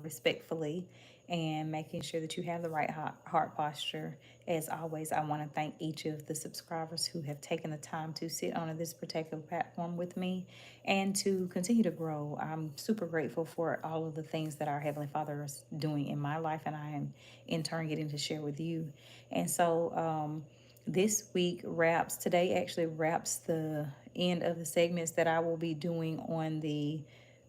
respectfully, and making sure that you have the right heart posture. As always, I want to thank each of the subscribers who have taken the time to sit on this particular platform with me and to continue to grow. I'm super grateful for all of the things that our Heavenly Father is doing in my life, and I am in turn getting to share with you. And so, this week today actually wraps the end of the segments that I will be doing on the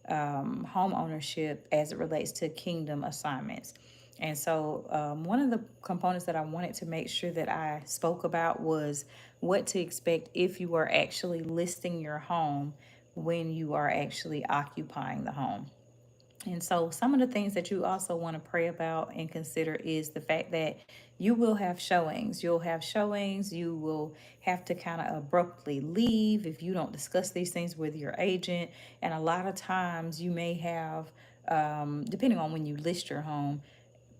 home ownership as it relates to kingdom assignments. And so, one of the components that I wanted to make sure that I spoke about was what to expect if you are actually listing your home when you are actually occupying the home. And so, some of the things that you also want to pray about and consider is the fact that you will have showings. You'll have showings. You will have to kind of abruptly leave if you don't discuss these things with your agent. And a lot of times, you may have, depending on when you list your home,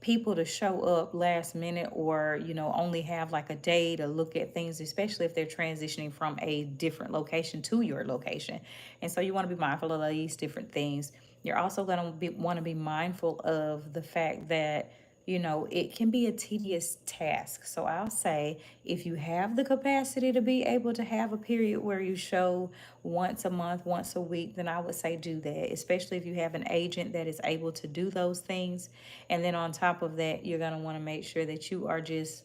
people to show up last minute, or only have like a day to look at things, especially if they're transitioning from a different location to your location. And so you want to be mindful of these different things. You're also going to want to be mindful of the fact that it can be a tedious task. So I'll say, if you have the capacity to be able to have a period where you show once a month, once a week, then I would say do that, especially if you have an agent that is able to do those things. And then on top of that, you're going to want to make sure that you are just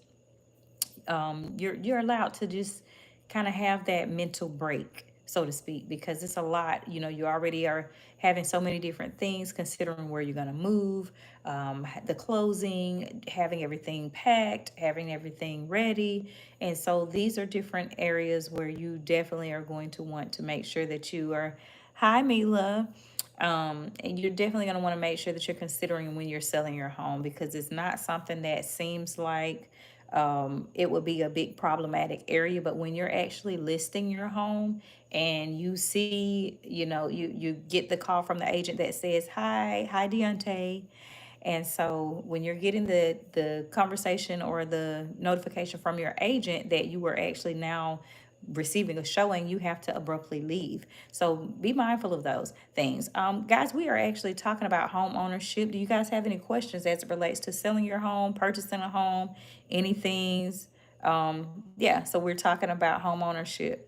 you're allowed to just kind of have that mental break, so to speak, because it's a lot. You already are having so many different things, considering where you're going to move, the closing, having everything packed, having everything ready. And so these are different areas where you definitely are going to want to make sure that you are, hi Mila, and you're definitely going to want to make sure that you're considering when you're selling your home, because it's not something that seems like it would be a big problematic area. But when you're actually listing your home and you see, you get the call from the agent that says, hi, Deontay. And so when you're getting the conversation or the notification from your agent that you were actually now receiving a showing, you have to abruptly leave. So be mindful of those things. Guys, we are actually talking about home ownership. Do you guys have any questions as it relates to selling your home, purchasing a home, anything? Yeah, so we're talking about home ownership.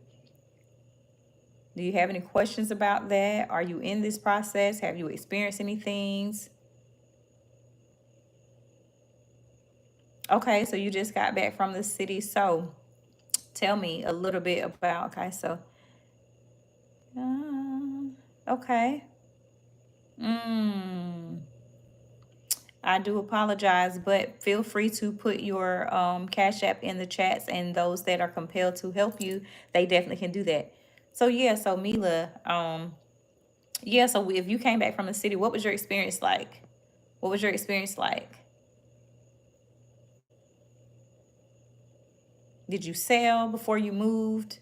Do you have any questions about that? Are you in this process? Have you experienced any things? Okay, so you just got back from the city. So tell me a little bit about, okay, so, okay. Mm, I do apologize, but feel free to put your Cash App in the chats, and those that are compelled to help you, they definitely can do that. So yeah, so Mila, yeah, so if you came back from the city, what was your experience like? What was your experience like? Did you sell before you moved?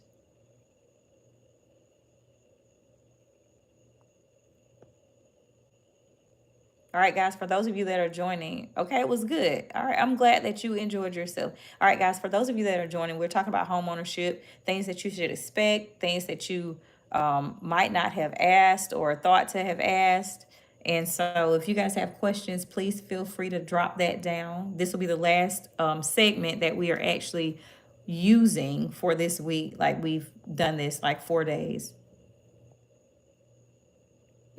All right, guys, for those of you that are joining, okay, it was good. All right, I'm glad that you enjoyed yourself. All right, guys, for those of you that are joining, we're talking about home ownership, things that you should expect, things that you might not have asked or thought to have asked. And so if you guys have questions, please feel free to drop that down. This will be the last segment that we are actually using for this week. Like, we've done this like 4 days.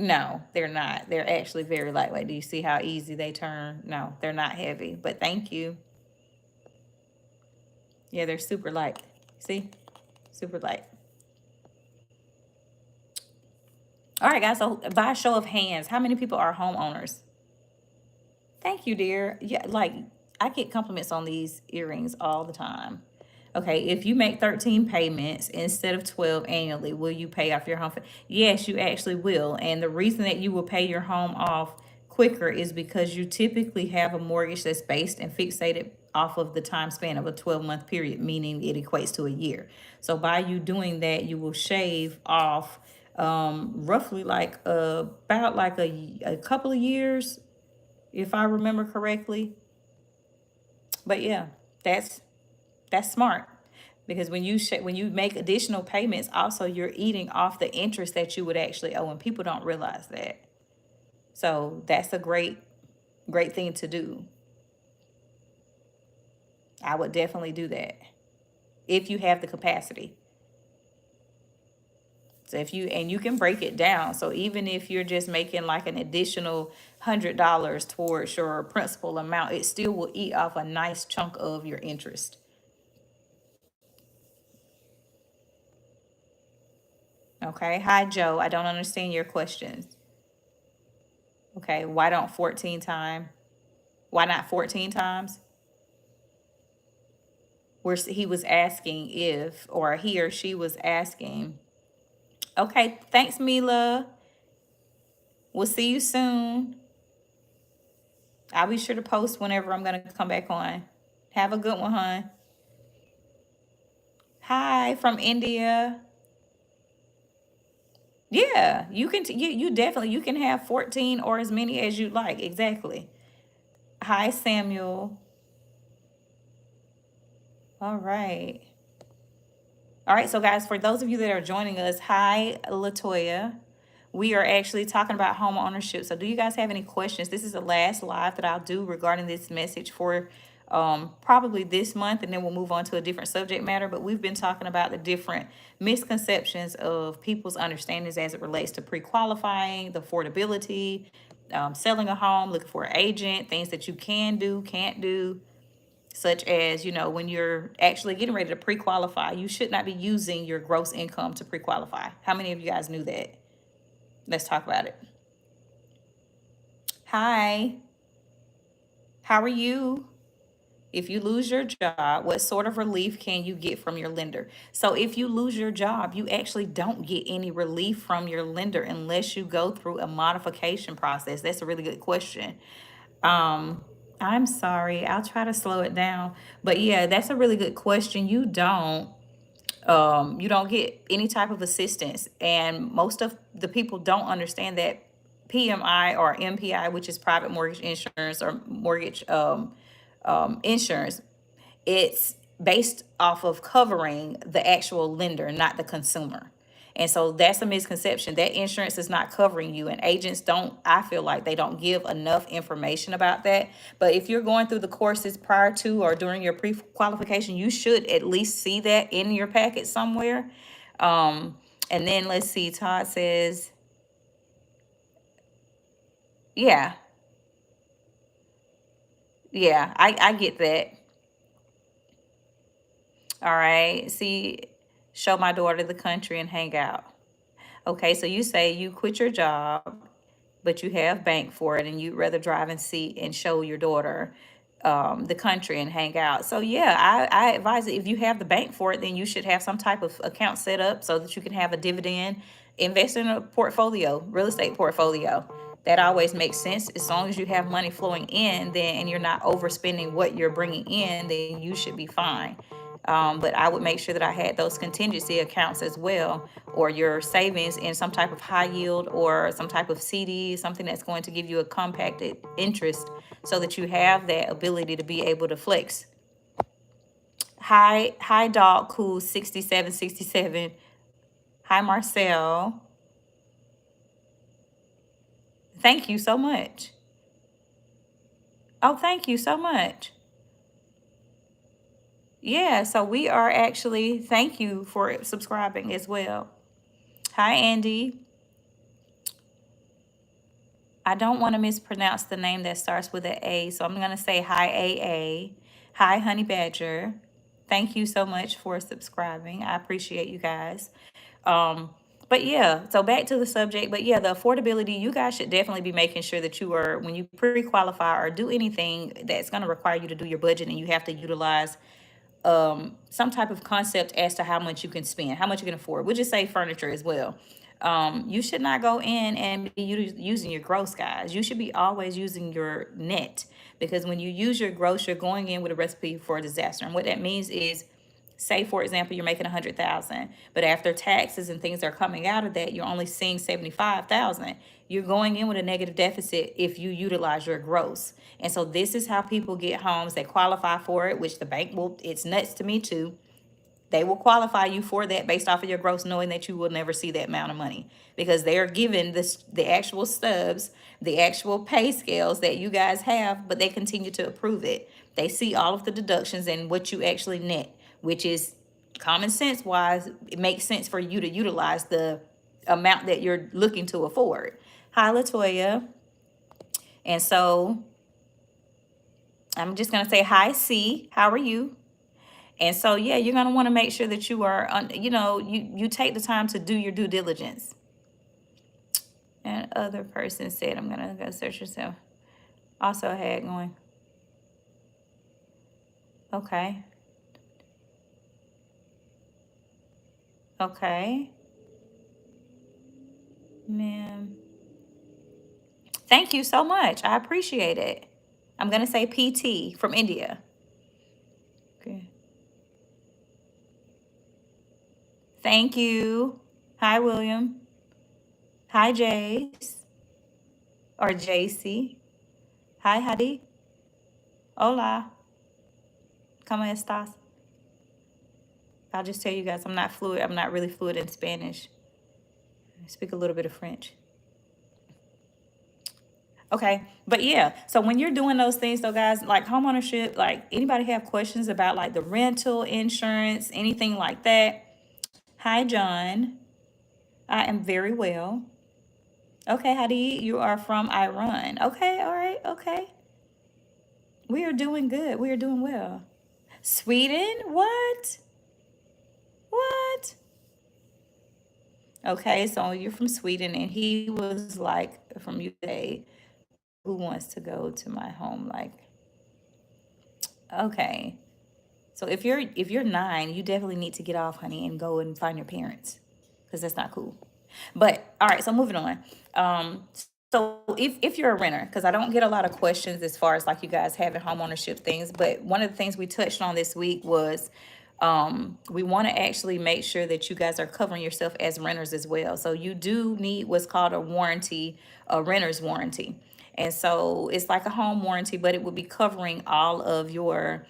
No, they're not. They're actually very lightweight. Do you see how easy they turn? No, they're not heavy, but thank you. Yeah, they're super light. See? Super light. All right, guys. So, by a show of hands, how many people are homeowners? Thank you, dear. Yeah, like, I get compliments on these earrings all the time. Okay, if you make 13 payments instead of 12 annually, will you pay off your home? Yes, you actually will. And the reason that you will pay your home off quicker is because you typically have a mortgage that's based and fixated off of the time span of a 12-month period, meaning it equates to a year. So by you doing that, you will shave off roughly like about like a couple of years, if I remember correctly. But yeah, that's that's smart, because when you make additional payments, also you're eating off the interest that you would actually owe, and people don't realize that. So that's a great thing to do. I would definitely do that if you have the capacity. So if you, and you can break it down. So even if you're just making like an additional $100 towards your principal amount, it still will eat off a nice chunk of your interest. Okay. Hi, Joe. I don't understand your questions. Okay. Why don't 14 time? Why not 14 times? Where he was asking if, or he or she was asking. Okay. Thanks, Mila. We'll see you soon. I'll be sure to post whenever I'm going to come back on. Have a good one, hon. Hi, from India. Yeah, you can, you definitely, you can have 14 or as many as you like. Exactly. Hi, Samuel. All right. All right, so guys, for those of you that are joining us, hi, Latoya. We are actually talking about home ownership. So do you guys have any questions? This is the last live that I'll do regarding this message for probably this month, and then we'll move on to a different subject matter. But we've been talking about the different misconceptions of people's understandings as it relates to pre-qualifying, the affordability, selling a home, looking for an agent, things that you can do, can't do, such as, when you're actually getting ready to pre-qualify, you should not be using your gross income to pre-qualify. How many of you guys knew that? Let's talk about it. Hi, how are you? If you lose your job, what sort of relief can you get from your lender? So if you lose your job, you actually don't get any relief from your lender unless you go through a modification process. That's a really good question. Um, I'm sorry, I'll try to slow it down. But yeah, that's a really good question. You don't get any type of assistance, and most of the people don't understand that PMI or MPI, which is private mortgage insurance or mortgage insurance, it's based off of covering the actual lender, not the consumer. And so that's a misconception. That insurance is not covering you, and agents don't, I feel like they don't give enough information about that. But if you're going through the courses prior to or during your pre-qualification, you should at least see that in your packet somewhere. And then let's see, Todd says, yeah, yeah, I get that. All right. See, show my daughter the country and hang out. Okay, so you say you quit your job, but you have bank for it, and you'd rather drive and see and show your daughter the country and hang out. So yeah, I advise that if you have the bank for it, then you should have some type of account set up so that you can have a dividend, invest in a portfolio, real estate portfolio. That always makes sense. As long as you have money flowing in, then, and you're not overspending what you're bringing in, then you should be fine. But I would make sure that I had those contingency accounts as well, or your savings in some type of high yield or some type of CD, something that's going to give you a compacted interest so that you have that ability to be able to flex. Hi, dog, cool 6767. Hi, Marcel. Thank you so much. Oh, thank you so much. Yeah, so we are actually, thank you for subscribing as well. Hi, Andy. I don't want to mispronounce the name that starts with an A, so I'm going to say hi, AA. Hi, Honey Badger. Thank you so much for subscribing. I appreciate you guys. Um, but yeah, so back to the subject. But yeah, the affordability, you guys should definitely be making sure that you are, when you pre-qualify or do anything that's going to require you to do your budget, and you have to utilize some type of concept as to how much you can spend, how much you can afford. We'll just say furniture as well. You should not go in and be using your gross, guys. You should be always using your net, because when you use your gross, you're going in with a recipe for a disaster. And what that means is, say for example, you're making 100,000, but after taxes and things are coming out of that, you're only seeing 75,000. You're going in with a negative deficit if you utilize your gross. And so this is how people get homes that qualify for it, which the bank will, it's nuts to me too. They will qualify you for that based off of your gross, knowing that you will never see that amount of money because they are given this the actual stubs, the actual pay scales that you guys have, but they continue to approve it. They see all of the deductions and what you actually net, which is common sense wise, it makes sense for you to utilize the amount that you're looking to afford. Hi, Latoya. And so I'm just gonna say hi, C. How are you? And so, yeah, you're gonna want to make sure that you are, you take the time to do your due diligence. And other person said, I'm gonna go search yourself. Also had going. Okay. Okay. Ma'am. Thank you so much. I appreciate it. I'm gonna say PT from India. Okay. Thank you. Hi, William. Hi, Jace. Or JC. Hi, Hadi. Hola. ¿Cómo estás? I'll just tell you guys, I'm not fluid. I'm not really fluid in Spanish. I speak a little bit of French. Okay, but yeah, so when you're doing those things though, guys, like homeownership, like anybody have questions about like the rental insurance, anything like that? Hi, John. I am very well. Okay, Hadi, you are from Iran. Okay, all right, okay. We are doing good. We are doing well. Sweden? What? What? Okay, so you're from Sweden, and he was like from UK. Who wants to go to my home? Like, okay. So if you're 9, you definitely need to get off, honey, and go and find your parents, because that's not cool. But all right, so moving on. So if you're a renter, because I don't get a lot of questions as far as like you guys having home ownership things, but one of the things we touched on this week was we want to actually make sure that you guys are covering yourself as renters as well. So you do need what's called a warranty, a renter's warranty. And so it's like a home warranty, but it would be covering all of your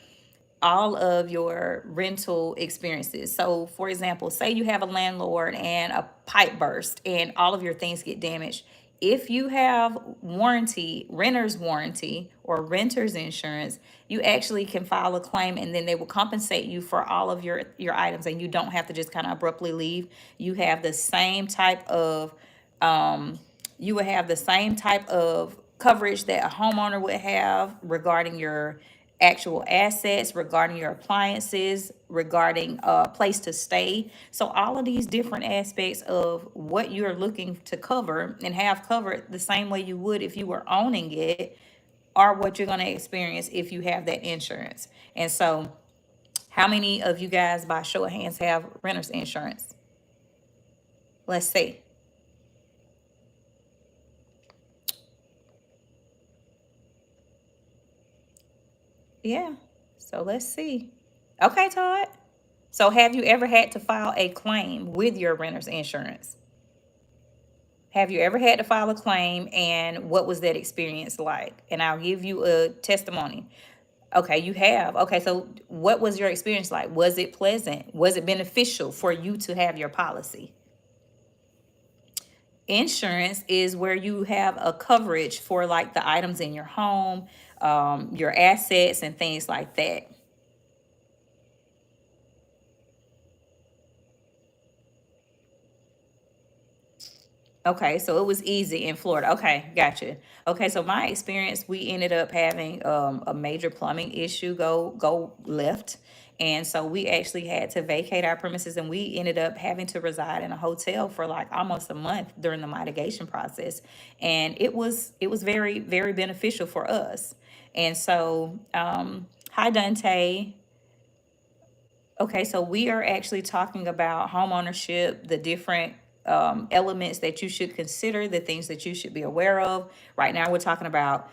rental experiences. So, for example, say you have a landlord and a pipe burst and all of your things get damaged. If you have warranty, renter's warranty or renter's insurance, you actually can file a claim and then they will compensate you for all of your items, and you don't have to just kind of abruptly leave. You have the same type of you would have the same type of coverage that a homeowner would have regarding your actual assets, regarding your appliances, regarding a place to stay. So all of these different aspects of what you're looking to cover and have covered the same way you would if you were owning it are what you're going to experience if you have that insurance. And so how many of you guys, by show of hands, have renter's insurance? Let's see. Yeah. So let's see. Okay, Todd. So have you ever had to file a claim with your renter's insurance? Have you ever had to file a claim, and what was that experience like? And I'll give you a testimony. Okay, you have. Okay, so what was your experience like? Was it pleasant? Was it beneficial for you to have your policy? Insurance is where you have a coverage for like the items in your home, your assets, and things like that. Okay, so it was easy in Florida. Okay, gotcha. Okay, so my experience, we ended up having a major plumbing issue go left, and so we actually had to vacate our premises, and we ended up having to reside in a hotel for like almost a month during the mitigation process, and it was very very beneficial for us. And so, hi Dante. Okay, so we are actually talking about home ownership, the different elements that you should consider, the things that you should be aware of. Right now, we're talking about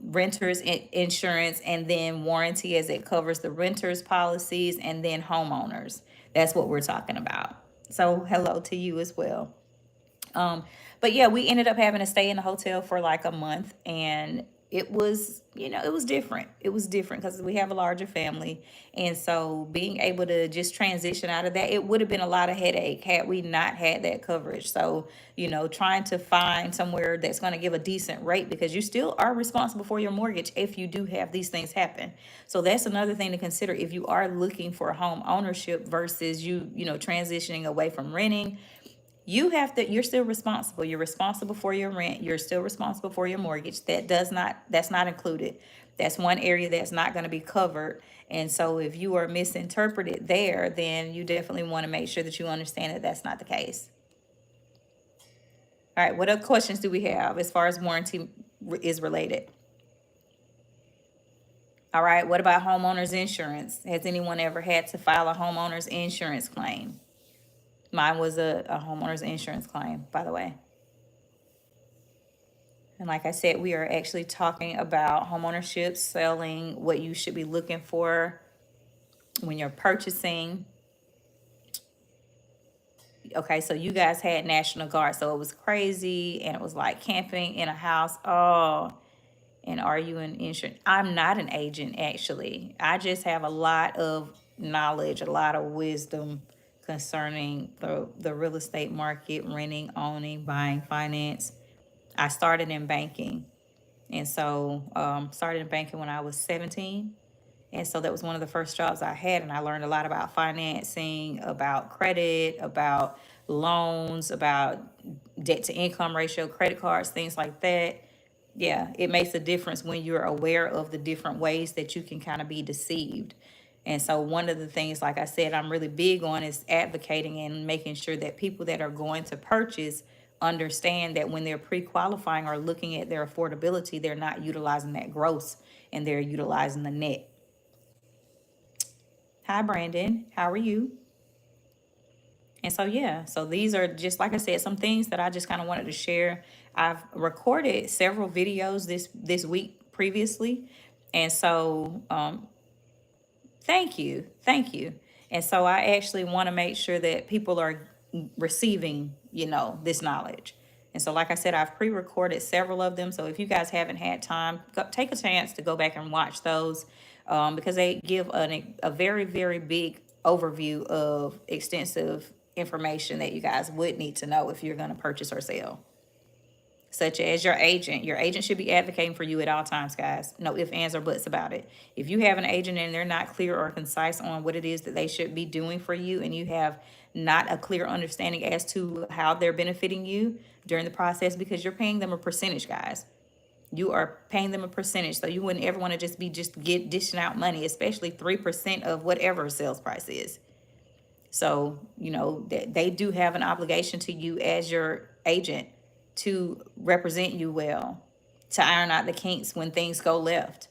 renters insurance, and then warranty as it covers the renters policies, and then homeowners. That's what we're talking about. So hello to you as well. Um, but yeah, we ended up having to stay in the hotel for like a month, and it was, it was different. It was different because we have a larger family. And so being able to just transition out of that, it would have been a lot of headache had we not had that coverage. So, trying to find somewhere that's going to give a decent rate, because you still are responsible for your mortgage if you do have these things happen. So that's another thing to consider if you are looking for home ownership versus transitioning away from renting. You're still responsible. You're responsible for your rent. You're still responsible for your mortgage. That's not included. That's one area that's not going to be covered. And so if you are misinterpreted there, then you definitely want to make sure that you understand that that's not the case. All right, what other questions do we have as far as warranty is related? All right, what about homeowners insurance? Has anyone ever had to file a homeowners insurance claim? Mine was a homeowner's insurance claim, by the way. And like I said, we are actually talking about homeownership, selling, what you should be looking for when you're purchasing. Okay, so you guys had National Guard, so it was crazy, and it was like camping in a house. Oh, and are you an insurance? I'm not an agent, actually. I just have a lot of knowledge, a lot of wisdom concerning the real estate market, renting, owning, buying, finance. I started in banking. And so started in banking when I was 17. And so that was one of the first jobs I had. And I learned a lot about financing, about credit, about loans, about debt to income ratio, credit cards, things like that. Yeah, it makes a difference when you're aware of the different ways that you can kind of be deceived. And so one of the things, like I said, I'm really big on is advocating and making sure that people that are going to purchase understand that when they're pre-qualifying or looking at their affordability, they're not utilizing that gross and they're utilizing the net. Hi, Brandon. How are you? And so, yeah, so these are just, like I said, some things that I just kind of wanted to share. I've recorded several videos this week previously. And so thank you. Thank you. And so I actually want to make sure that people are receiving, this knowledge. And so, like I said, I've pre-recorded several of them. So if you guys haven't had time, take a chance to go back and watch those because they give a very, very big overview of extensive information that you guys would need to know if you're going to purchase or sell, such as your agent. Your agent should be advocating for you at all times, guys. No ifs, ands, or buts about it. If you have an agent and they're not clear or concise on what it is that they should be doing for you, and you have not a clear understanding as to how they're benefiting you during the process, because you're paying them a percentage, guys. You are paying them a percentage, so you wouldn't ever want to just dishing out money, especially 3% of whatever sales price is. So, they do have an obligation to you as your agent to represent you well, to iron out the kinks when things go left.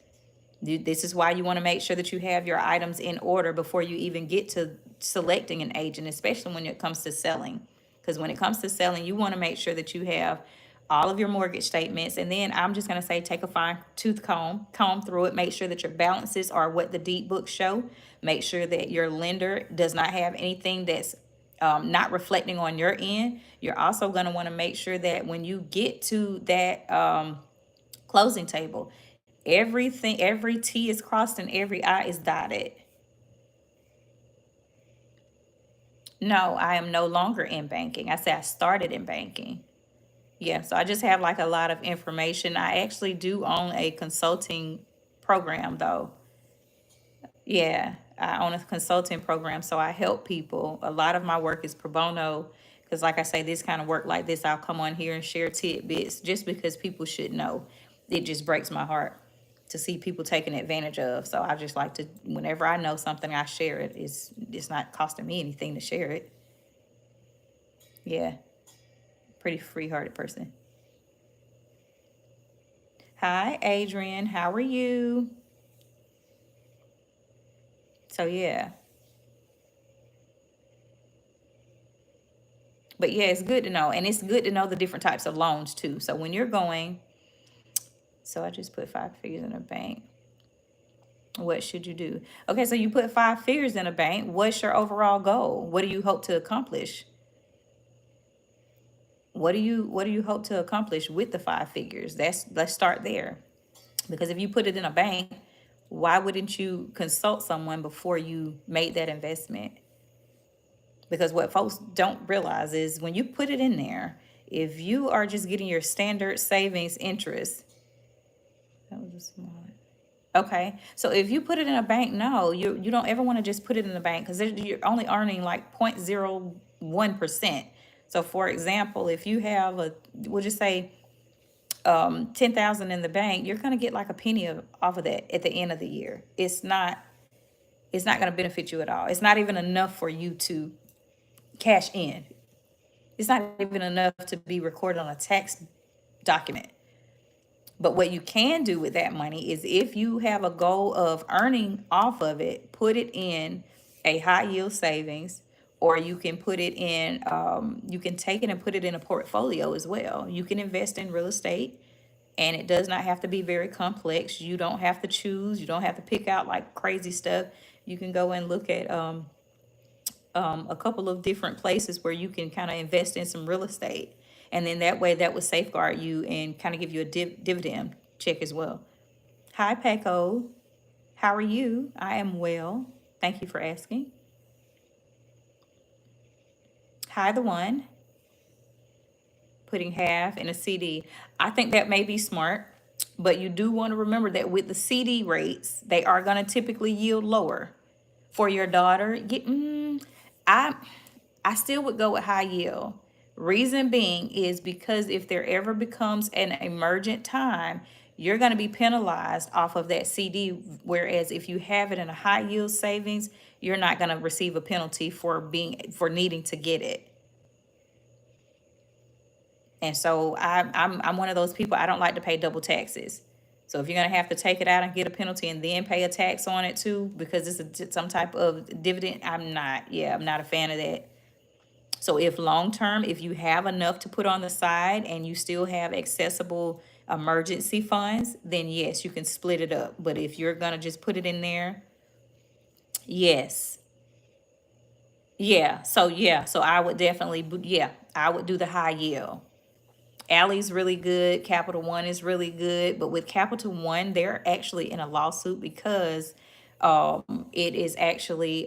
This is why you want to make sure that you have your items in order before you even get to selecting an agent, especially when it comes to selling. Because when it comes to selling, you want to make sure that you have all of your mortgage statements. And then I'm just going to say, take a fine tooth comb through it. Make sure that your balances are what the deed books show. Make sure that your lender does not have anything that's not reflecting on your end. You're also going to want to make sure that when you get to that closing table, every T is crossed and every I is dotted. No, I am no longer in banking. I said I started in banking. Yeah, so I just have like a lot of information. I actually do own a consulting program though. Yeah, I own a consulting program, so I help people. A lot of my work is pro bono because, like I say, this kind of work like this, I'll come on here and share tidbits just because people should know. It just breaks my heart to see people taken advantage of. So I just like to, whenever I know something, I share it. It's not costing me anything to share it. Yeah, pretty free-hearted person. Hi, Adrian. How are you? So yeah. But yeah, it's good to know. And it's good to know the different types of loans too. So when you're going, so I just put 5 figures in a bank. What should you do? Okay, so you put 5 figures in a bank. What's your overall goal? What do you hope to accomplish? What do you hope to accomplish with the 5 figures? Let's start there. Because if you put it in a bank, why wouldn't you consult someone before you made that investment? Because what folks don't realize is when you put it in there, if you are just getting your standard savings interest, that was a small one. Okay, so if you put it in a bank, no, you don't ever want to just put it in the bank because you're only earning like 0.01%. So for example, if you have we'll just say 10,000 in the bank, you're gonna get like a penny off of that at the end of the year. It's not gonna benefit you at all. It's not even enough for you to cash in. It's not even enough to be recorded on a tax document. But what you can do with that money is if you have a goal of earning off of it, put it in a high yield savings, or you can put it in, you can take it and put it in a portfolio as well. You can invest in real estate, and it does not have to be very complex. You don't have to choose, you don't have to pick out like crazy stuff. You can go and look at a couple of different places where you can kind of invest in some real estate. And then that way, that would safeguard you and kind of give you a dividend check as well. Hi, Paco. How are you? I am well. Thank you for asking. Hi, the one. Putting half in a CD. I think that may be smart, but you do want to remember that with the CD rates, they are going to typically yield lower. For your daughter, I I still would go with high yield. Reason being is because if there ever becomes an emergent time, you're going to be penalized off of that CD. Whereas if you have it in a high yield savings, you're not going to receive a penalty for needing to get it. And so I'm one of those people. I don't like to pay double taxes. So if you're gonna have to take it out and get a penalty and then pay a tax on it too, because some type of dividend, I'm not a fan of that. So if long term, if you have enough to put on the side and you still have accessible emergency funds, then yes, you can split it up. But if you're gonna just put it in there, yes. So I would definitely, yeah, I would do the high yield. Alley's really good. Capital One is really good. But with Capital One, they're actually in a lawsuit because it is actually,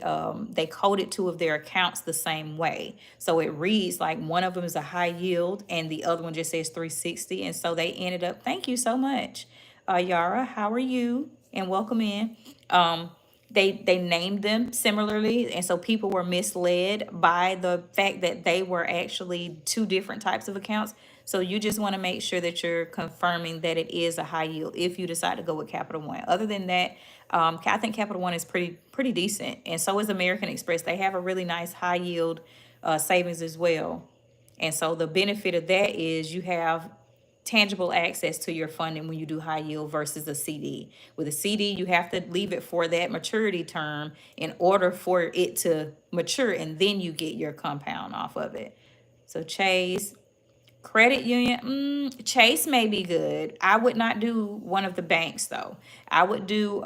they coded two of their accounts the same way. So it reads like one of them is a high yield and the other one just says 360. And so they ended up, thank you so much. Yara, how are you? And welcome in. They named them similarly, and so people were misled by the fact that they were actually two different types of accounts. So you just want to make sure that you're confirming that it is a high yield if you decide to go with Capital One. Other than that, I think Capital One is pretty decent, and so is American Express. They have a really nice high yield savings as well. And so the benefit of that is you have tangible access to your funding when you do high yield versus a CD. With a CD, you have to leave it for that maturity term in order for it to mature, and then you get your compound off of it. So Chase, credit union, Chase may be good. I would not do one of the banks though. I would do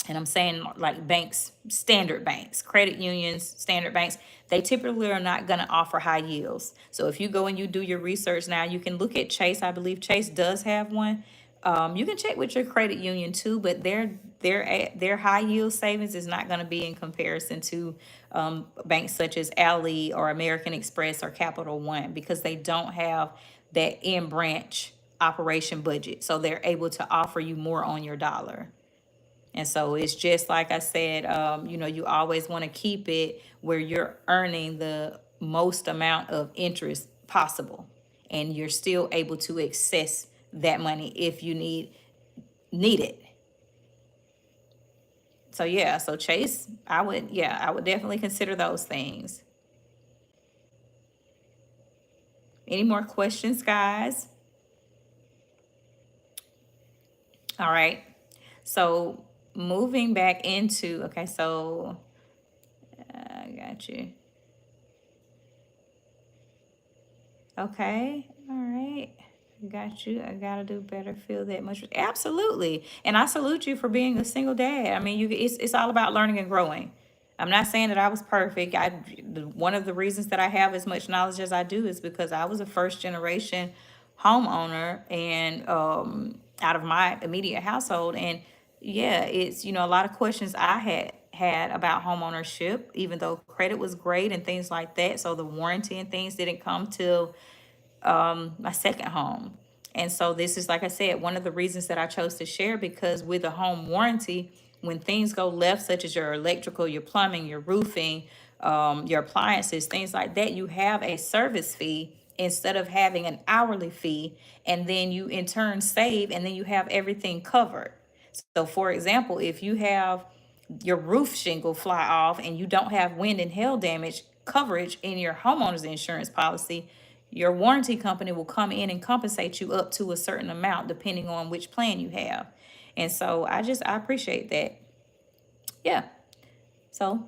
and I'm saying like banks, standard banks, credit unions, standard banks, they typically are not going to offer high yields. So if you go and you do your research now, you can look at Chase. I believe Chase does have one. You can check with your credit union too, but their high yield savings is not going to be in comparison to banks such as Ally or American Express or Capital One because they don't have that in branch operation budget. So they're able to offer you more on your dollar. And so it's just like I said, you always want to keep it where you're earning the most amount of interest possible, and you're still able to access that money if you need it. So yeah, so Chase, I would definitely consider those things. Any more questions, guys? All right. So moving back into, okay, so I got you. Okay, all right. Got you. I gotta do better. Feel that much. Absolutely, and I salute you for being a single dad. I mean, it's all about learning and growing. I'm not saying that I was perfect. One of the reasons that I have as much knowledge as I do is because I was a first generation homeowner, and out of my immediate household. And yeah, it's, a lot of questions I had about home ownership, even though credit was great and things like that. So the warranty and things didn't come till my second home. And so this is, like I said, one of the reasons that I chose to share, because with a home warranty, when things go left, such as your electrical, your plumbing, your roofing, your appliances, things like that, you have a service fee instead of having an hourly fee. And then you in turn save, and then you have everything covered. So for example, if you have your roof shingle fly off and you don't have wind and hail damage coverage in your homeowner's insurance policy, your warranty company will come in and compensate you up to a certain amount depending on which plan you have. And so I appreciate that. Yeah. So,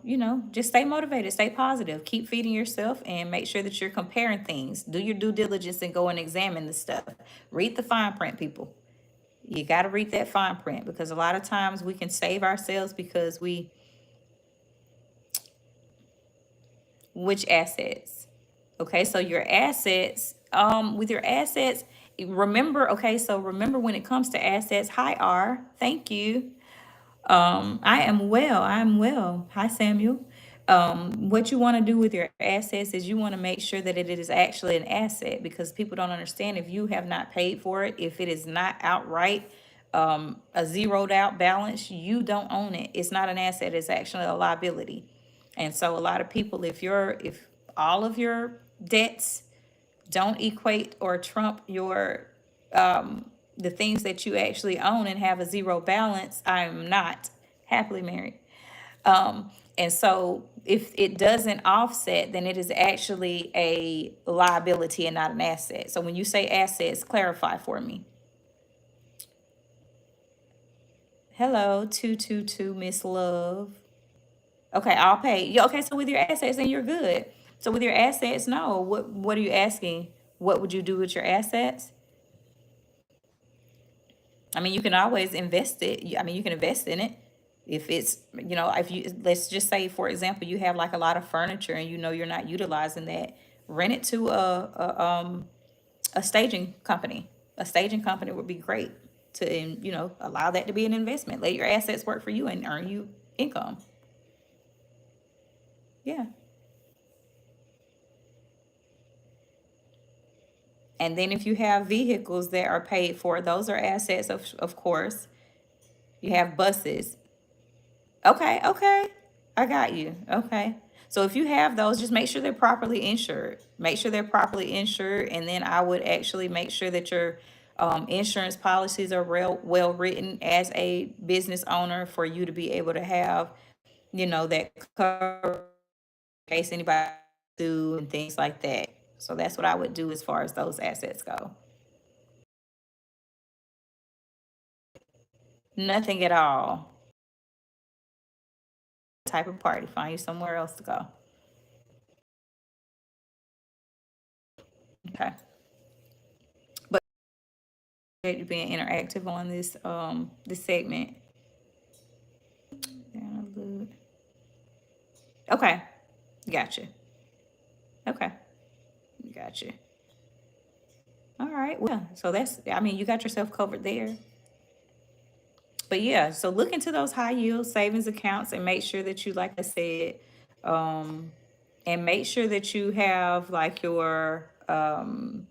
just stay motivated, stay positive, keep feeding yourself, and make sure that you're comparing things. Do your due diligence and go and examine the stuff. Read the fine print, people. You got to read that fine print, because a lot of times we can save ourselves because which assets? Okay, so your assets, with your assets, remember when it comes to assets, hi R, thank you. I am well. I am well. Hi, Samuel. What you want to do with your assets is you want to make sure that it is actually an asset, because people don't understand, if you have not paid for it, if it is not outright a zeroed out balance, you don't own it. It's not an asset. It's actually a liability. And so a lot of people, if all of your debts don't equate or trump your the things that you actually own and have a zero balance, I am not happily married. And so if it doesn't offset, then it is actually a liability and not an asset. So when you say assets, clarify for me. Hello, 222 Miss Love. Okay, I'll pay. Yeah, okay, so with your assets, then you're good. So with your assets, no. What are you asking? What would you do with your assets? I mean, you can always invest it. I mean, you can invest in it. If it's, if you, let's just say, for example, you have like a lot of furniture and you're not utilizing that, rent it to a staging company. A staging company would be great to, allow that to be an investment. Let your assets work for you and earn you income. Yeah. And then if you have vehicles that are paid for, those are assets, of course. You have buses. Okay, okay. I got you. Okay. So if you have those, just make sure they're properly insured. Make sure they're properly insured. And then I would actually make sure that your insurance policies are well written as a business owner, for you to be able to have, that cover in case anybody sue and things like that. So that's what I would do as far as those assets go. Nothing at all. Type of party. Find you somewhere else to go. Okay. But you being interactive on this segment. Download. Okay. Gotcha. Okay. Gotcha. All right. Well, so I mean, you got yourself covered there. But yeah, so look into those high yield savings accounts and make sure that you, like I said, um, and make sure that you have like you're going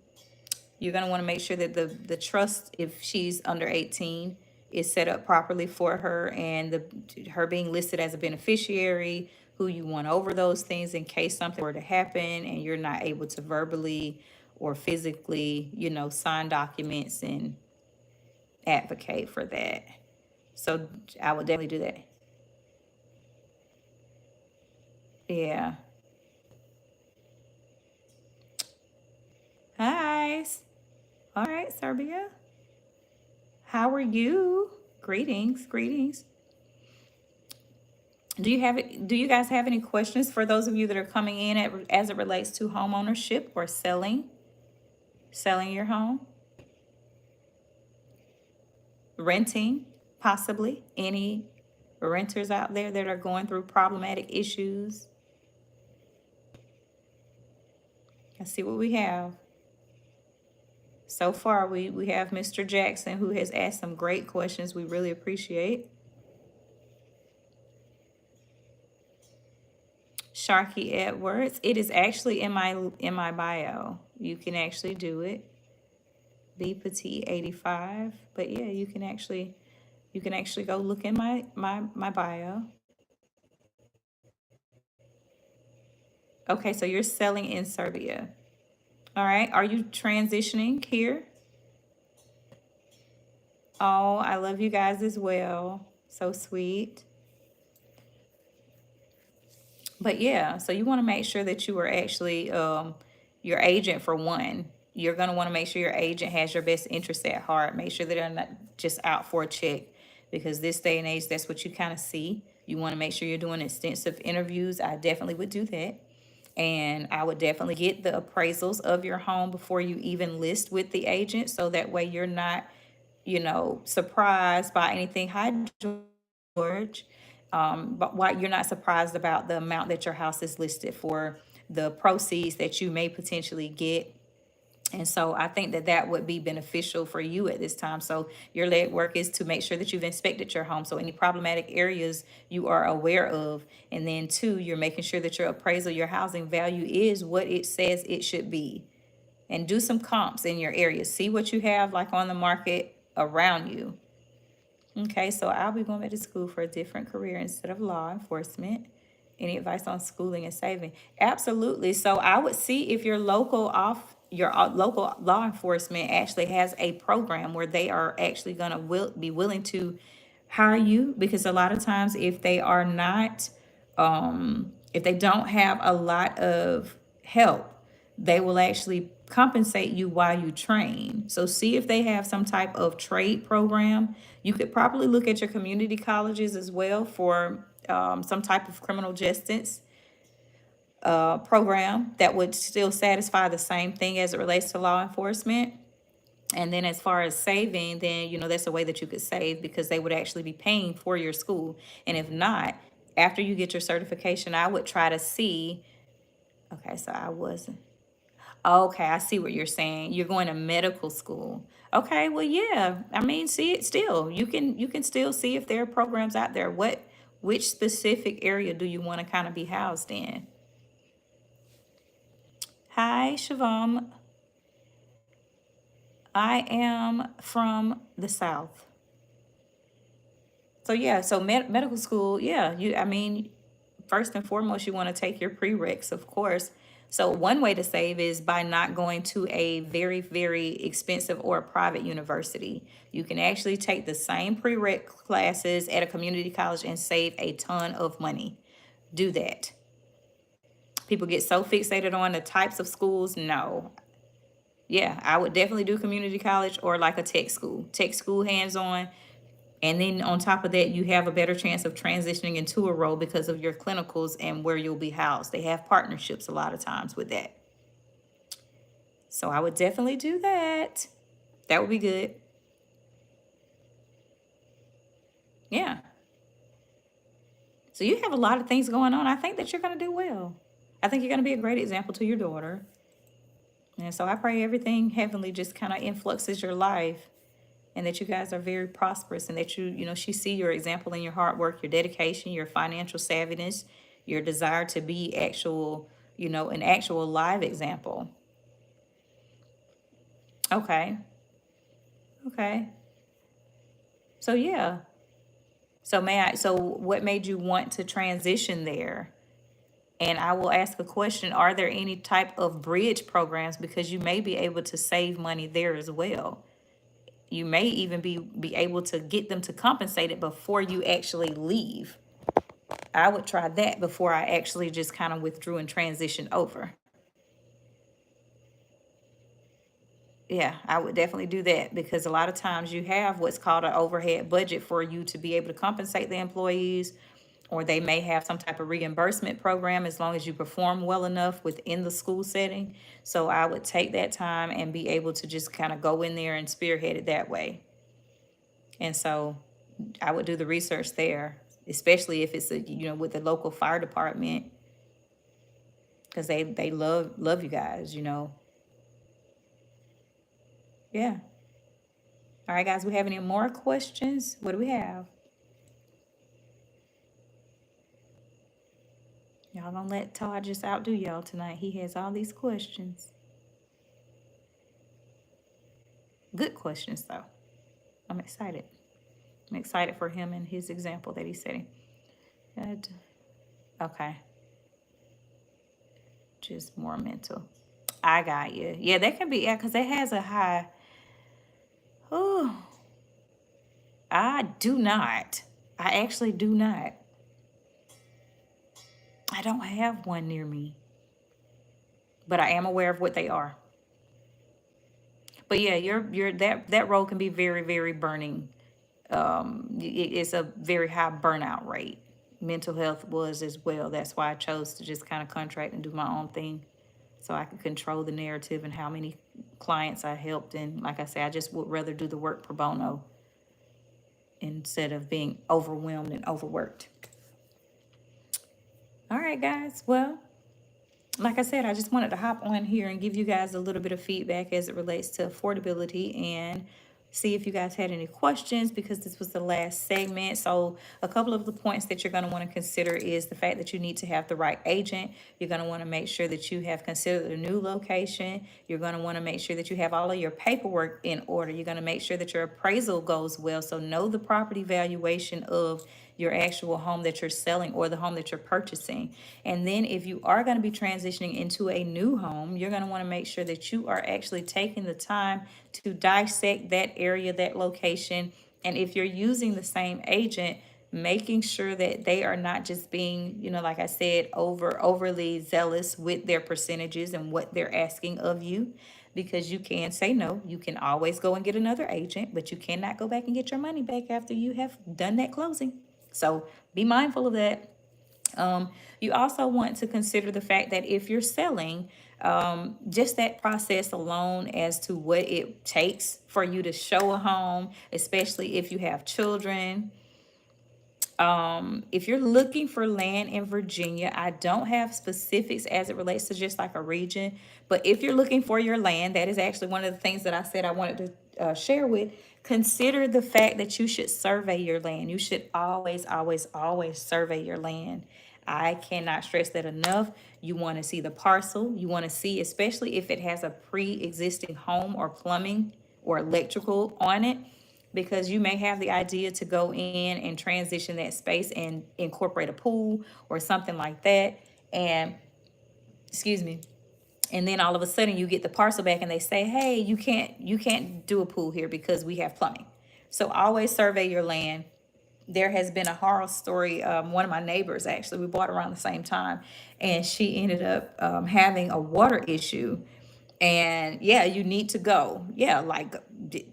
to want to make sure that the trust, if she's under 18, is set up properly for her, and her being listed as a beneficiary, who you want over those things in case something were to happen and you're not able to verbally or physically, sign documents and advocate for that. So I would definitely do that. Yeah. Hi. All right, Serbia. How are you? Greetings, greetings. Do you guys have any questions for those of you that are coming in as it relates to home ownership or selling your home, renting, possibly any renters out there that are going through problematic issues? Let's see what we have. So far, we have Mr. Jackson, who has asked some great questions we really appreciate. Sharky Edwards. It is actually in my bio. You can actually do it. B Petit 85. But yeah, you can actually go look in my bio. Okay, so you're selling in Serbia. All right. Are you transitioning here? Oh, I love you guys as well. So sweet. But yeah, so you want to make sure that you are actually your agent for one. You're going to want to make sure your agent has your best interests at heart. Make sure that they're not just out for a check, because this day and age, that's what you kind of see. You want to make sure you're doing extensive interviews. I definitely would do that. And I would definitely get the appraisals of your home before you even list with the agent. So that way you're not, surprised by anything. Hi, George. But why you're not surprised about the amount that your house is listed for, the proceeds that you may potentially get. And so I think that that would be beneficial for you at this time. So your leg work is to make sure that you've inspected your home. So any problematic areas you are aware of. And then two, you're making sure that your appraisal, your housing value is what it says it should be. And do some comps in your area. See what you have like on the market around you. Okay, so I'll be going back to school for a different career instead of law enforcement. Any advice on schooling and saving? Absolutely. So I would see if your local law enforcement actually has a program where they are actually going to be willing to hire you, because a lot of times if they are not, if they don't have a lot of help, they will actually compensate you while you train. So see if they have some type of trade program. You could probably look at your community colleges as well for some type of criminal justice program that would still satisfy the same thing as it relates to law enforcement. And then as far as saving, then, that's a way that you could save, because they would actually be paying for your school. And if not, after you get your certification, I would try to see. Okay, so I wasn't. Okay, I see what you're saying. You're going to medical school. Okay, well, yeah. I mean, see it still. You can still see if there are programs out there. Which specific area do you want to kind of be housed in? Hi, Shivam. I am from the South. So yeah, so medical school, yeah, I mean, first and foremost, you want to take your prereqs, of course. So one way to save is by not going to a very, very expensive or a private university. You can actually take the same prereq classes at a community college and save a ton of money. Do that. People get so fixated on the types of schools. No. Yeah, I would definitely do community college or like a tech school. Tech school hands on. And then on top of that, you have a better chance of transitioning into a role because of your clinicals and where you'll be housed. They have partnerships a lot of times with that. So I would definitely do that. That would be good. Yeah. So you have a lot of things going on. I think that you're going to do well. I think you're going to be a great example to your daughter. And so I pray everything heavenly just kind of influxes your life, and that you guys are very prosperous, and that she see your example in your hard work, your dedication, your financial savviness, your desire to be an actual live example. Okay. Okay. So yeah. So what made you want to transition there? And I will ask a question, are there any type of bridge programs, because you may be able to save money there as well. You may even be able to get them to compensate it before you actually leave. I would try that before I actually just kind of withdrew and transitioned over. Yeah, I would definitely do that, because a lot of times you have what's called an overhead budget for you to be able to compensate the employees, or they may have some type of reimbursement program as long as you perform well enough within the school setting. So I would take that time and be able to just kind of go in there and spearhead it that way. And so I would do the research there, especially if it's with the local fire department, because they love you guys. Yeah. All right, guys, we have any more questions? What do we have? Y'all don't let Todd just outdo y'all tonight. He has all these questions. Good questions, though. I'm excited. I'm excited for him and his example that he's setting. Good. Okay. Just more mental. I got you. Yeah, that can be, yeah, because it has a high. Oh, I do not. I actually do not. I don't have one near me, but I am aware of what they are. But yeah, you're that role can be very, very burning. It's a very high burnout rate. Mental health was as well. That's why I chose to just kind of contract and do my own thing, so I could control the narrative and how many clients I helped. And like I said, I just would rather do the work pro bono instead of being overwhelmed and overworked. All right, guys. Well, like I said, I just wanted to hop on here and give you guys a little bit of feedback as it relates to affordability and see if you guys had any questions, because this was the last segment. So a couple of the points that you're going to want to consider is the fact that you need to have the right agent. You're going to want to make sure that you have considered a new location. You're going to want to make sure that you have all of your paperwork in order. You're going to make sure that your appraisal goes well. So know the property valuation of your actual home that you're selling or the home that you're purchasing. And then if you are going to be transitioning into a new home, you're going to want to make sure that you are actually taking the time to dissect that area, that location. And if you're using the same agent, making sure that they are not just being, like I said, overly zealous with their percentages and what they're asking of you, because you can say no. You can always go and get another agent, but you cannot go back and get your money back after you have done that closing. So be mindful of that. You also want to consider the fact that if you're selling, just that process alone as to what it takes for you to show a home, especially if you have children. If you're looking for land in Virginia, I don't have specifics as it relates to just like a region, but if you're looking for your land, that is actually one of the things that I said I wanted to share with. Consider the fact that you should survey your land. You should always, always, always survey your land. I cannot stress that enough. You want to see the parcel. You want to see, especially if it has a pre-existing home or plumbing or electrical on it, because you may have the idea to go in and transition that space and incorporate a pool or something like that. And excuse me. And then all of a sudden you get the parcel back and they say, hey, you can't do a pool here because we have plumbing. So always survey your land. There has been a horror story. One of my neighbors, actually, we bought around the same time, and she ended up having a water issue. And yeah, you need to go. Yeah, like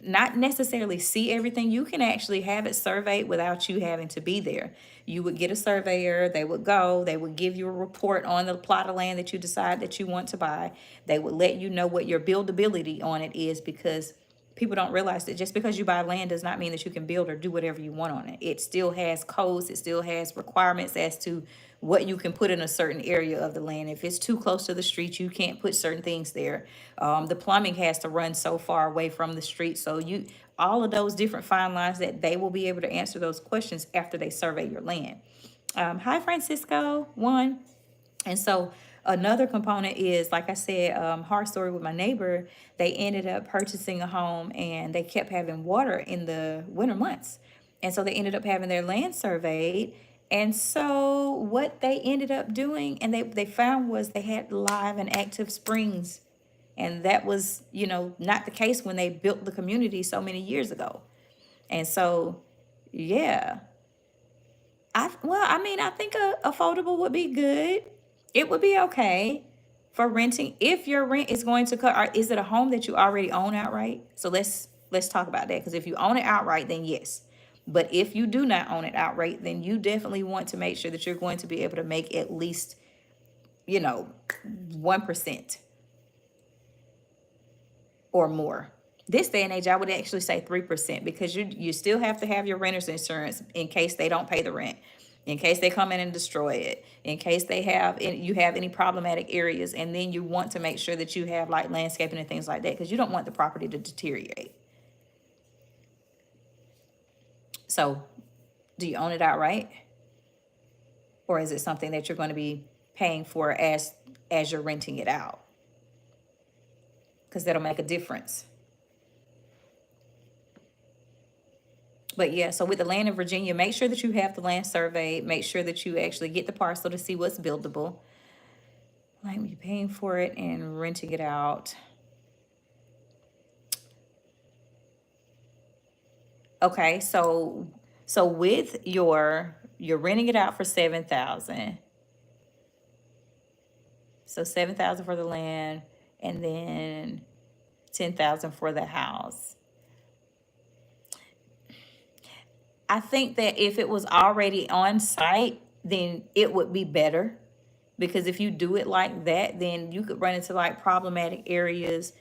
not necessarily see everything. You can actually have it surveyed without you having to be there. You would get a surveyor, they would go, they would give you a report on the plot of land that you decide that you want to buy. They would let you know what your buildability on it is, because people don't realize that just because you buy land does not mean that you can build or do whatever you want on it. It still has codes, it still has requirements as to what you can put in a certain area of the land. If it's too close to the street, you can't put certain things there. The plumbing has to run so far away from the street. So all of those different fine lines, that they will be able to answer those questions after they survey your land. Hi, Francisco. One. And so another component is, like I said, hard story with my neighbor. They ended up purchasing a home and they kept having water in the winter months. And so they ended up having their land surveyed. And so what they ended up doing, and they found, was they had live and active springs. And that was, not the case when they built the community so many years ago. And so, yeah, I think a affordable would be good. It would be okay for renting if your rent is going to cut. Is it a home that you already own outright? So let's talk about that, because if you own it outright, then yes. But if you do not own it outright, then you definitely want to make sure that you're going to be able to make at least, 1% or more. This day and age, I would actually say 3%, because you still have to have your renter's insurance in case they don't pay the rent. in case they come in and destroy it, in case you have any problematic areas, and then you want to make sure that you have like landscaping and things like that, because you don't want the property to deteriorate. So do you own it outright, or is it something that you're going to be paying for as you're renting it out? Because that'll make a difference. But yeah, so with the land in Virginia, make sure that you have the land surveyed. Make sure that you actually get the parcel to see what's buildable. Like you're paying for it and renting it out. Okay, so with you're renting it out for 7,000. So 7,000 for the land, and then 10,000 for the house. I think that if it was already on site, then it would be better. Because if you do it like that, then you could run into like problematic areas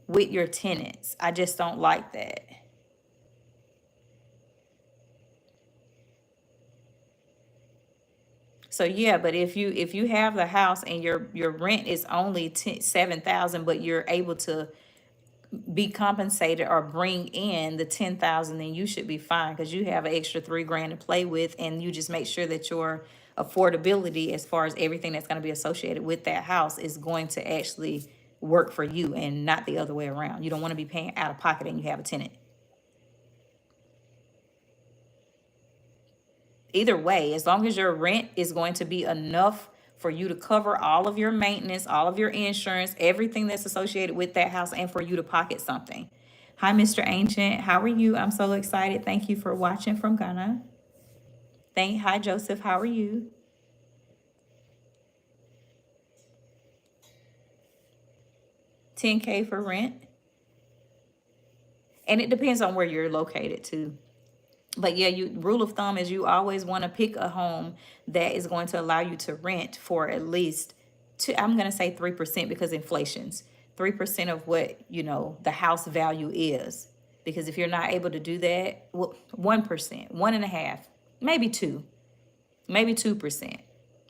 with your tenants. I just don't like that. So yeah, but if you have the house and your rent is only 7,000, but you're able to be compensated or bring in the 10,000, then you should be fine, because you have an extra 3 grand to play with, and you just make sure that your affordability, as far as everything that's going to be associated with that house, is going to actually work for you and not the other way around. You don't want to be paying out of pocket and you have a tenant. Either way, as long as your rent is going to be enough for you to cover all of your maintenance, all of your insurance, everything that's associated with that house, and for you to pocket something. Hi, Mr. Ancient. How are you? I'm so excited. Thank you for watching from Ghana. Hi, Joseph. How are you? 10K for rent. And it depends on where you're located too. But yeah, rule of thumb is you always want to pick a home that is going to allow you to rent for at least I'm going to say 3%, because inflation's 3% of what, the house value is. Because if you're not able to do that, well, 1%, 1.5%, maybe 2%,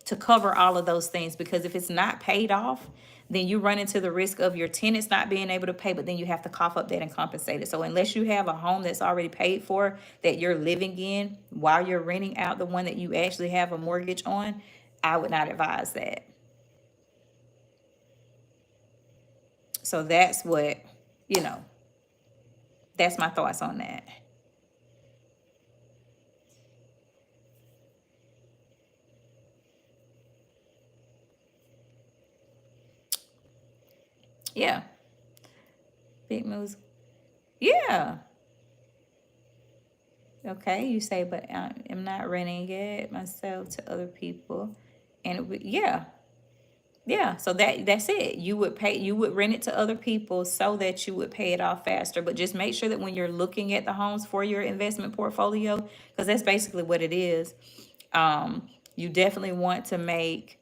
to cover all of those things. Because if it's not paid off, then you run into the risk of your tenants not being able to pay, but then you have to cough up that and compensate it. So unless you have a home that's already paid for, that you're living in while you're renting out the one that you actually have a mortgage on, I would not advise that. So that's what, that's my thoughts on that. Yeah. Big moves. Yeah. Okay, you say, but I'm not renting it myself to other people. And yeah. Yeah, so that's it. You would rent it to other people so that you would pay it off faster. But just make sure that when you're looking at the homes for your investment portfolio, because that's basically what it is, you definitely want to make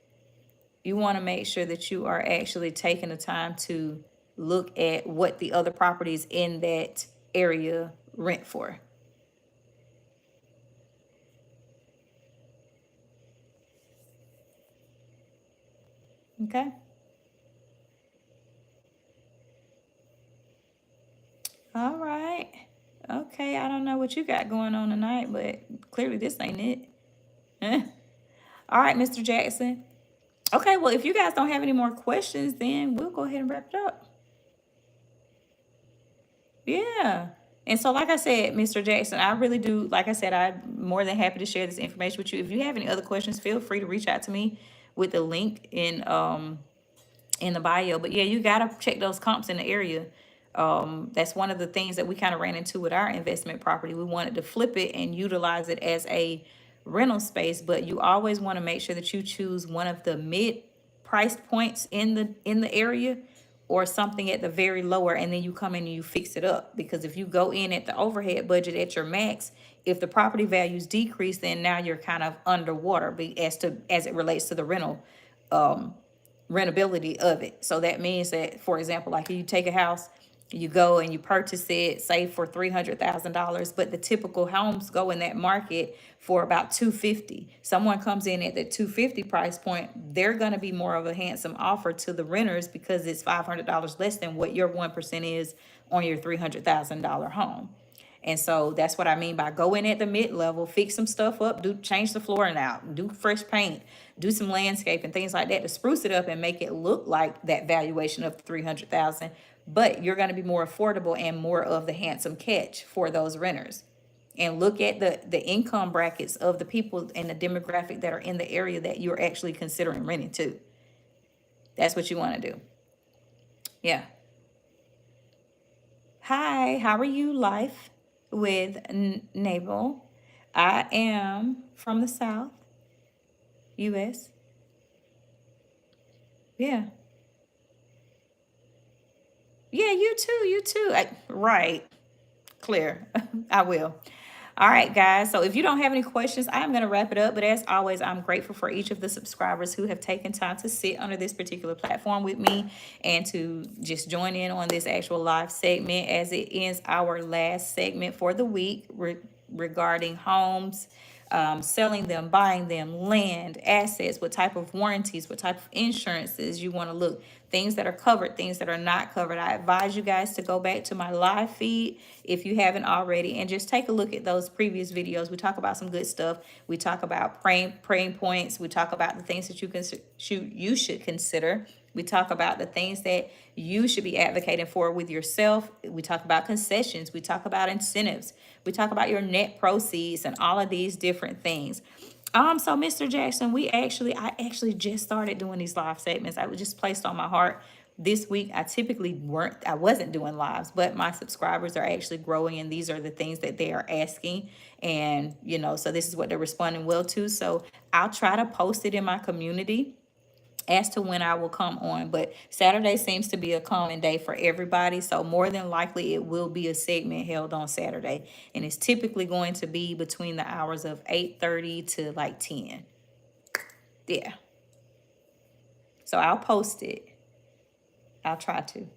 sure that you are actually taking the time to look at what the other properties in that area rent for. Okay. All right. Okay, I don't know what you got going on tonight, but clearly this ain't it. All right, Mr. Jackson. Okay, well, if you guys don't have any more questions, then we'll go ahead and wrap it up. Yeah. And so, like I said, Mr. Jackson, I really do, like I said, I'm more than happy to share this information with you. If you have any other questions, feel free to reach out to me with the link in the bio. But yeah, you gotta check those comps in the area. That's one of the things that we kind of ran into with our investment property. We wanted to flip it and utilize it as a rental space, but you always want to make sure that you choose one of the mid price points in the area, or something at the very lower, and then you come in and you fix it up. Because if you go in at the overhead budget at your max, if the property values decrease, then now you're kind of underwater as it relates to the rentability of it. So that means that, for example, like you take a house You go and you purchase it, say for $300,000, but the typical homes go in that market for about 250. Someone comes in at the 250 price point, they're going to be more of a handsome offer to the renters because it's $500 less than what your 1% is on your $300,000 home. And so that's what I mean by go in at the mid level, fix some stuff up, do change the flooring out, do fresh paint, do some landscape and things like that to spruce it up and make it look like that valuation of 300,000. But you're going to be more affordable and more of the handsome catch for those renters. And look at the income brackets of the people and the demographic that are in the area that you're actually considering renting to. That's what you want to do. Yeah. Hi, how are you, Life with Nabel? I am from the South, U.S. Yeah. Yeah, you too, you too. Right. Clear. I will. All right, guys. So if you don't have any questions, I'm going to wrap it up. But as always, I'm grateful for each of the subscribers who have taken time to sit under this particular platform with me and to just join in on this actual live segment as it ends our last segment for the week regarding homes, selling them, buying them, land, assets, what type of warranties, what type of insurances you want to look, things that are covered, things that are not covered. I advise you guys to go back to my live feed if you haven't already and just take a look at those previous videos. We talk about some good stuff. We talk about praying points. We talk about the things that you should consider. We talk about the things that you should be advocating for with yourself. We talk about concessions. We talk about incentives. We talk about your net proceeds and all of these different things. So Mr. Jackson, I actually just started doing these live segments. I was just placed on my heart this week. I wasn't doing lives, but my subscribers are actually growing and these are the things that they are asking. And, so this is what they're responding well to. So I'll try to post it in my community as to when I will come on. But Saturday seems to be a common day for everybody. So more than likely it will be a segment held on Saturday. And it's typically going to be between the hours of 8:30 to like 10. Yeah. So I'll post it. I'll try to.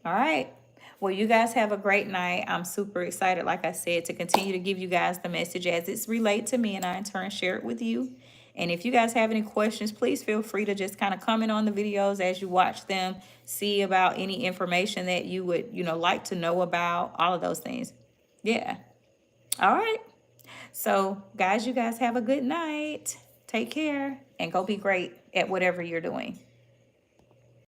All right. Well, you guys have a great night. I'm super excited, like I said, to continue to give you guys the message as it's relayed to me and I in turn share it with you. And if you guys have any questions, please feel free to just kind of comment on the videos as you watch them, see about any information that you would, like to know about, all of those things. Yeah. All right. So, guys, you guys have a good night. Take care and go be great at whatever you're doing.